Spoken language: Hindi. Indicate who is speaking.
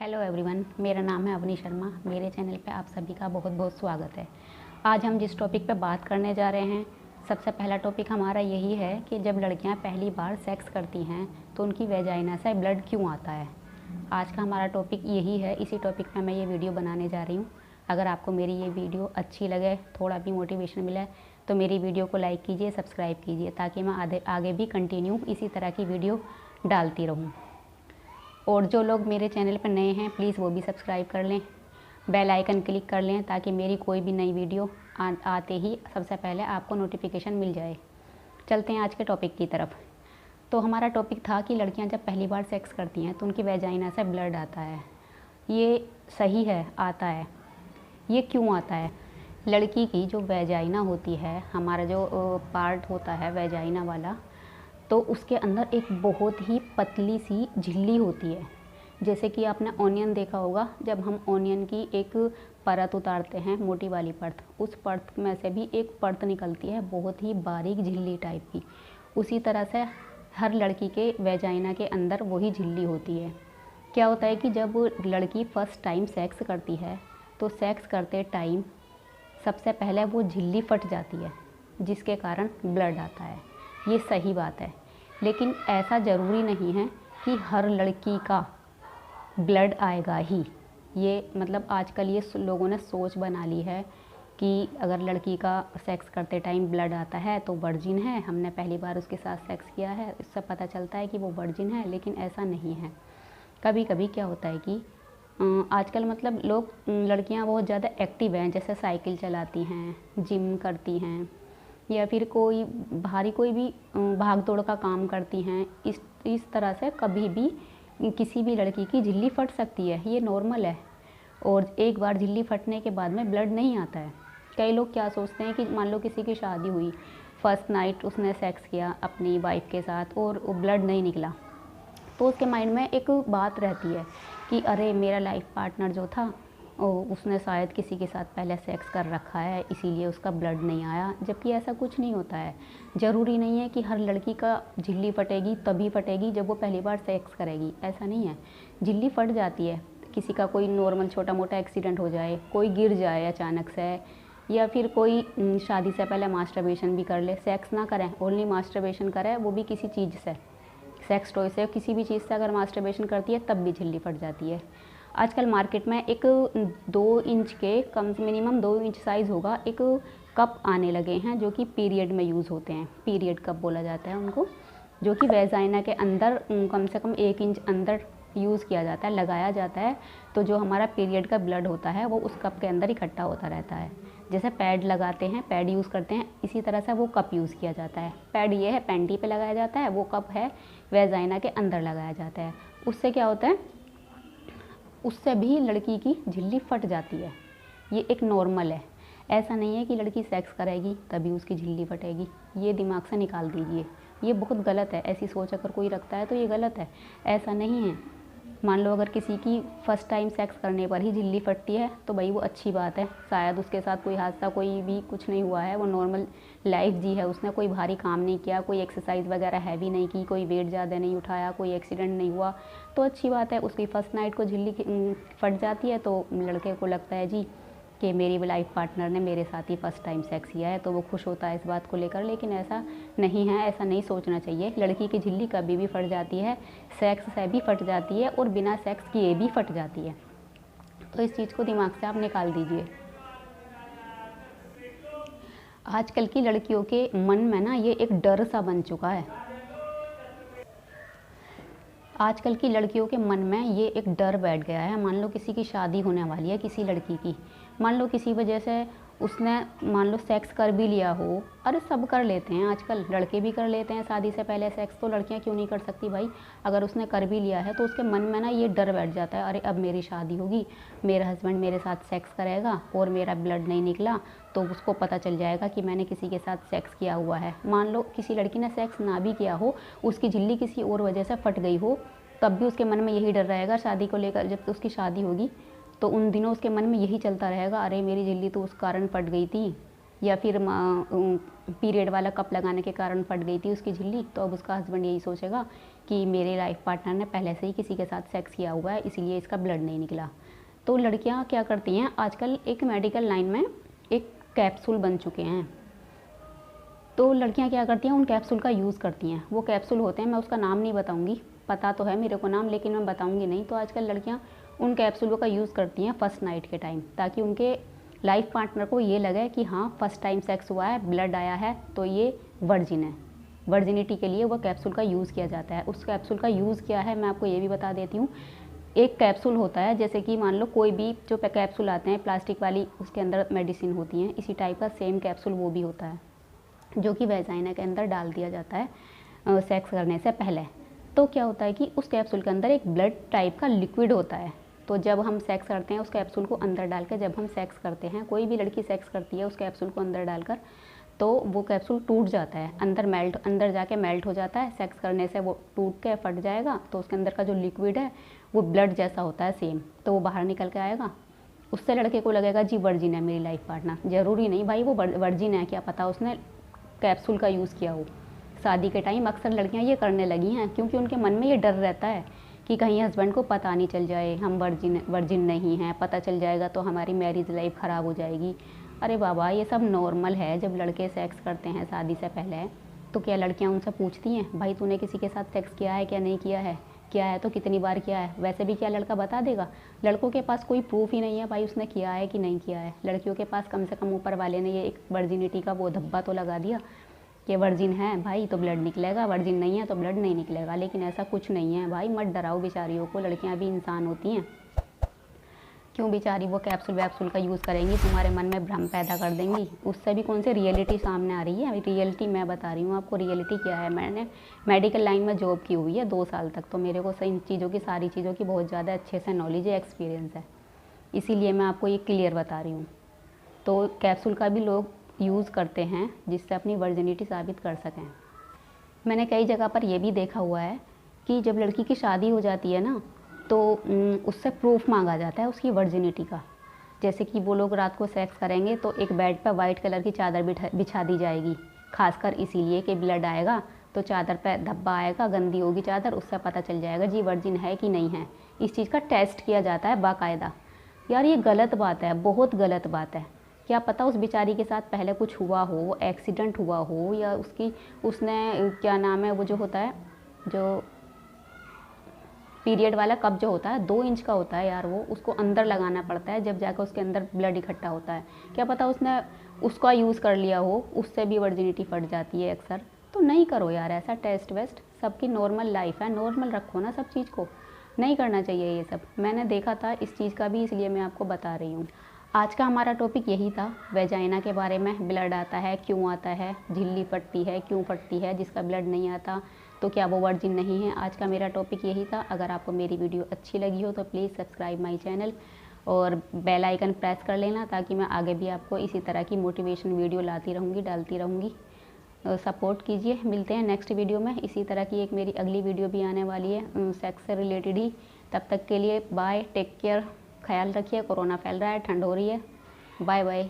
Speaker 1: हेलो एवरीवन, मेरा नाम है अवनी शर्मा। मेरे चैनल पे आप सभी का बहुत बहुत स्वागत है। आज हम जिस टॉपिक पे बात करने जा रहे हैं, सबसे पहला टॉपिक हमारा यही है कि जब लड़कियां पहली बार सेक्स करती हैं तो उनकी वेजाइना से ब्लड क्यों आता है। आज का हमारा टॉपिक यही है। इसी टॉपिक पे मैं ये वीडियो बनाने जा रही हूँ। अगर आपको मेरी ये वीडियो अच्छी लगे, थोड़ा भी मोटिवेशन मिले, तो मेरी वीडियो को लाइक कीजिए, सब्सक्राइब कीजिए, ताकि मैं आगे भी कंटिन्यू इसी तरह की वीडियो डालती रहूँ। और जो लोग मेरे चैनल पर नए हैं, प्लीज़ वो भी सब्सक्राइब कर लें, बेल आइकन क्लिक कर लें, ताकि मेरी कोई भी नई वीडियो आते ही सबसे पहले आपको नोटिफिकेशन मिल जाए। चलते हैं आज के टॉपिक की तरफ। तो हमारा टॉपिक था कि लड़कियां जब पहली बार सेक्स करती हैं तो उनकी वेजाइना से ब्लड आता है। ये सही है, आता है। ये क्यों आता है? लड़की की जो वेजाइना होती है, हमारा जो पार्ट होता है वेजाइना वाला, तो उसके अंदर एक बहुत ही पतली सी झिल्ली होती है। जैसे कि आपने ऑनियन देखा होगा, जब हम ऑनियन की एक परत उतारते हैं, मोटी वाली परत, उस परत में से भी एक परत निकलती है, बहुत ही बारीक झिल्ली टाइप की। उसी तरह से हर लड़की के वेजाइना के अंदर वही झिल्ली होती है। क्या होता है कि जब लड़की फ़र्स्ट टाइम सेक्स करती है तो सेक्स करते टाइम सबसे पहले वो झिल्ली फट जाती है, जिसके कारण ब्लड आता है। ये सही बात है, लेकिन ऐसा ज़रूरी नहीं है कि हर लड़की का ब्लड आएगा ही। ये मतलब आजकल ये लोगों ने सोच बना ली है कि अगर लड़की का सेक्स करते टाइम ब्लड आता है तो वर्जिन है, हमने पहली बार उसके साथ सेक्स किया है, इससे पता चलता है कि वो वर्जिन है। लेकिन ऐसा नहीं है। कभी कभी क्या होता है कि आजकल मतलब लोग, लड़कियां बहुत ज़्यादा एक्टिव हैं, जैसे साइकिल चलाती हैं, जिम करती हैं, या फिर कोई कोई भी भाग दौड़ का काम करती हैं। इस तरह से कभी भी किसी भी लड़की की झिल्ली फट सकती है, ये नॉर्मल है। और एक बार झिल्ली फटने के बाद में ब्लड नहीं आता है। कई लोग क्या सोचते हैं कि मान लो किसी की शादी हुई, फर्स्ट नाइट उसने सेक्स किया अपनी वाइफ के साथ और ब्लड नहीं निकला, तो उसके माइंड में एक बात रहती है कि अरे मेरा लाइफ पार्टनर जो था उसने शायद किसी के साथ पहले सेक्स कर रखा है, इसीलिए उसका ब्लड नहीं आया। जबकि ऐसा कुछ नहीं होता है। ज़रूरी नहीं है कि हर लड़की का झिल्ली फटेगी तभी फटेगी जब वो पहली बार सेक्स करेगी, ऐसा नहीं है। झिल्ली फट जाती है, किसी का कोई नॉर्मल छोटा मोटा एक्सीडेंट हो जाए, कोई गिर जाए अचानक से, या फिर कोई शादी से पहले मास्टरबेशन भी कर ले, सेक्स ना करें, ओनली मास्टरबेशन करे, वो भी किसी चीज़ से, सेक्स टॉय से, किसी भी चीज़ से अगर मास्टरबेशन करती है तब भी झिल्ली फट जाती है। आजकल मार्केट में एक 2 इंच के, कम से मिनिमम 2 इंच साइज़ होगा, एक कप आने लगे हैं जो कि पीरियड में यूज़ होते हैं। पीरियड कप बोला जाता है उनको, जो कि वेजाइना के अंदर कम से कम 1 इंच अंदर यूज़ किया जाता है, लगाया जाता है। तो जो हमारा पीरियड का ब्लड होता है वो उस कप के अंदर इकट्ठा होता रहता है। जैसे पैड लगाते हैं, पैड यूज़ करते हैं, इसी तरह से वो कप यूज़ किया जाता है। पैड ये है, पैंटी पे लगाया जाता है, वो कप है वेजाइना के अंदर लगाया जाता है। उससे क्या होता है, उससे भी लड़की की झिल्ली फट जाती है। ये एक नॉर्मल है। ऐसा नहीं है कि लड़की सेक्स करेगी तभी उसकी झिल्ली फटेगी, ये दिमाग से निकाल दीजिए। ये बहुत गलत है। ऐसी सोच अगर कोई रखता है तो ये गलत है, ऐसा नहीं है। मान लो अगर किसी की फ़र्स्ट टाइम सेक्स करने पर ही झिल्ली फटती है तो भाई वो अच्छी बात है, शायद उसके साथ कोई हादसा, कोई भी कुछ नहीं हुआ है, वो नॉर्मल लाइफ जी है, उसने कोई भारी काम नहीं किया, कोई एक्सरसाइज वगैरह हैवी नहीं की, कोई वेट ज़्यादा नहीं उठाया, कोई एक्सीडेंट नहीं हुआ, तो अच्छी बात है। उसकी फ़र्स्ट नाइट को झिल्ली फट जाती है तो लड़के को लगता है जी कि मेरी लाइफ पार्टनर ने मेरे साथ ही फ़र्स्ट टाइम सेक्स किया है, तो वो खुश होता है इस बात को लेकर। लेकिन ऐसा नहीं है, ऐसा नहीं सोचना चाहिए। लड़की की झिल्ली कभी भी फट जाती है, सेक्स से भी फट जाती है और बिना सेक्स किए भी फट जाती है। तो इस चीज़ को दिमाग से आप निकाल दीजिए। आजकल की लड़कियों के मन में ना ये एक डर सा बन चुका है। आजकल की लड़कियों के मन में ये एक डर बैठ गया है। मान लो किसी की शादी होने वाली है, किसी लड़की की, मान लो किसी वजह से उसने मान लो सेक्स कर भी लिया हो। अरे सब कर लेते हैं आजकल, लड़के भी कर लेते हैं शादी से पहले सेक्स, तो लड़कियां क्यों नहीं कर सकती भाई? अगर उसने कर भी लिया है तो उसके मन में ना ये डर बैठ जाता है, अरे अब मेरी शादी होगी, मेरा हस्बैंड मेरे साथ सेक्स करेगा और मेरा ब्लड नहीं निकला तो उसको पता चल जाएगा कि मैंने किसी के साथ सेक्स किया हुआ है। मान लो किसी लड़की ने सेक्स ना भी किया हो, उसकी झिल्ली किसी और वजह से फट गई हो, तब भी उसके मन में यही डर रहेगा शादी को लेकर। जब उसकी शादी होगी तो उन दिनों उसके मन में यही चलता रहेगा, अरे मेरी झिल्ली तो उस कारण फट गई थी, या फिर पीरियड वाला कप लगाने के कारण फट गई थी उसकी झिल्ली, तो अब उसका हस्बैंड यही सोचेगा कि मेरे लाइफ पार्टनर ने पहले से ही किसी के साथ सेक्स किया हुआ है, इसीलिए इसका ब्लड नहीं निकला। तो लड़कियां क्या करती हैं, आजकल एक मेडिकल लाइन में एक कैप्सूल बन चुके हैं, तो लड़कियां क्या करती हैं, उन कैप्सूल का यूज़ करती हैं। वो कैप्सूल होते हैं, मैं उसका नाम नहीं बताऊंगी, पता तो है मेरे को नाम, लेकिन मैं बताऊंगी नहीं। तो आजकल लड़कियां उन कैप्सूलों का यूज़ करती हैं फर्स्ट नाइट के टाइम, ताकि उनके लाइफ पार्टनर को ये लगे कि हाँ फर्स्ट टाइम सेक्स हुआ है, ब्लड आया है, तो ये वर्जिन है। वर्जिनिटी के लिए वो कैप्सूल का यूज़ किया जाता है। उस कैप्सूल का यूज़ क्या है मैं आपको ये भी बता देती हूँ। एक कैप्सूल होता है, जैसे कि मान लो कोई भी जो कैप्सूल आते हैं प्लास्टिक वाली, उसके अंदर मेडिसिन होती हैं, इसी टाइप का सेम कैप्सूल वो भी होता है, जो कि वेजाइना के अंदर डाल दिया जाता है सेक्स करने से पहले। तो क्या होता है कि उस कैप्सूल के अंदर एक ब्लड टाइप का लिक्विड होता है। तो जब हम सेक्स करते हैं उस कैप्सूल को अंदर डालकर, जब हम सेक्स करते हैं, कोई भी लड़की सेक्स करती है उस कैप्सूल को अंदर डालकर, तो वो कैप्सूल टूट जाता है, अंदर जाके मेल्ट हो जाता है। सेक्स करने से वो टूट के फट जाएगा, तो उसके अंदर का जो लिक्विड है वो ब्लड जैसा होता है सेम, तो वो बाहर निकल के आएगा। उससे लड़के को लगेगा जी वर्जिन है मेरी लाइफ पार्टनर। ज़रूरी नहीं भाई वो वर्जिन है, क्या पता उसने कैप्सूल का यूज़ किया हो। शादी के टाइम अक्सर लड़कियां ये करने लगी हैं, क्योंकि उनके मन में ये डर रहता है कि कहीं हस्बैंड को पता नहीं चल जाए हम वर्जिन नहीं हैं, पता चल जाएगा तो हमारी मैरिज लाइफ ख़राब हो जाएगी। अरे बाबा, ये सब नॉर्मल है। जब लड़के सेक्स करते हैं शादी से पहले, तो क्या लड़कियां उनसे पूछती हैं भाई तूने किसी के साथ सेक्स किया है क्या नहीं किया है, किया है तो कितनी बार किया है? वैसे भी क्या लड़का बता देगा? लड़कों के पास कोई प्रूफ ही नहीं है भाई उसने किया है कि नहीं किया है। लड़कियों के पास कम से कम ऊपर वाले ने ये एक वर्जिनिटी का वो धब्बा तो लगा दिया कि वर्जिन है भाई तो ब्लड निकलेगा, वर्जिन नहीं है तो ब्लड नहीं निकलेगा। लेकिन ऐसा कुछ नहीं है भाई, मत डराओ बेचारियों को, लड़कियां भी इंसान होती हैं। क्यों बेचारी वो कैप्सूल वैप्सूल का यूज़ करेंगी, तुम्हारे मन में भ्रम पैदा कर देंगी। उससे भी कौन सी रियलिटी सामने आ रही है? रियलिटी मैं बता रही हूँ आपको, रियलिटी क्या है। मैंने मेडिकल लाइन में जॉब की हुई है 2 साल तक, तो मेरे को इन चीज़ों की, सारी चीज़ों की बहुत ज़्यादा अच्छे से नॉलेज है, एक्सपीरियंस है, इसीलिए मैं आपको ये क्लियर बता रही हूँ। तो कैप्सूल का भी लोग यूज़ करते हैं जिससे अपनी वर्जिनिटी साबित कर सकें। मैंने कई जगह पर यह भी देखा हुआ है कि जब लड़की की शादी हो जाती है ना, तो उससे प्रूफ मांगा जाता है उसकी वर्जिनिटी का। जैसे कि वो लोग रात को सेक्स करेंगे तो एक बेड पर वाइट कलर की चादर बिछा दी जाएगी, खासकर इसीलिए कि ब्लड आएगा तो चादर पर धब्बा आएगा, गंदी होगी चादर, उससे पता चल जाएगा जी वर्जिन है कि नहीं है। इस चीज़ का टेस्ट किया जाता है बाकायदा। यार ये गलत बात है, बहुत गलत बात है। क्या पता उस बेचारी के साथ पहले कुछ हुआ हो, एक्सीडेंट हुआ हो, या उसने क्या नाम है वो जो होता है, जो पीरियड वाला कप जो होता है 2 इंच का होता है यार, वो उसको अंदर लगाना पड़ता है, जब जाकर उसके अंदर ब्लड इकट्ठा होता है। क्या पता उसने उसका यूज़ कर लिया हो, उससे भी वर्जिनिटी फट जाती है अक्सर। तो नहीं करो यार ऐसा टेस्ट वेस्ट, सबकी नॉर्मल लाइफ है, नॉर्मल रखो ना सब चीज़ को, नहीं करना चाहिए ये सब। मैंने देखा था इस चीज़ का भी, इसलिए मैं आपको बता रही हूँ। आज का हमारा टॉपिक यही था, वेजाइना के बारे में। ब्लड आता है, क्यों आता है, झिल्ली फटती है, क्यों फटती है, जिसका ब्लड नहीं आता तो क्या वो वर्जिन नहीं है। आज का मेरा टॉपिक यही था। अगर आपको मेरी वीडियो अच्छी लगी हो तो प्लीज़ सब्सक्राइब माई चैनल और बेल आइकन प्रेस कर लेना, ताकि मैं आगे भी आपको इसी तरह की मोटिवेशन वीडियो लाती रहूँगी, डालती रहूँगी। सपोर्ट कीजिए। मिलते हैं नेक्स्ट वीडियो में। इसी तरह की एक मेरी अगली वीडियो भी आने वाली है सेक्स से रिलेटेड ही। तब तक के लिए बाय, टेक केयर, ख्याल रखिए। कोरोना फैल रहा है, ठंड हो रही है। Bye bye.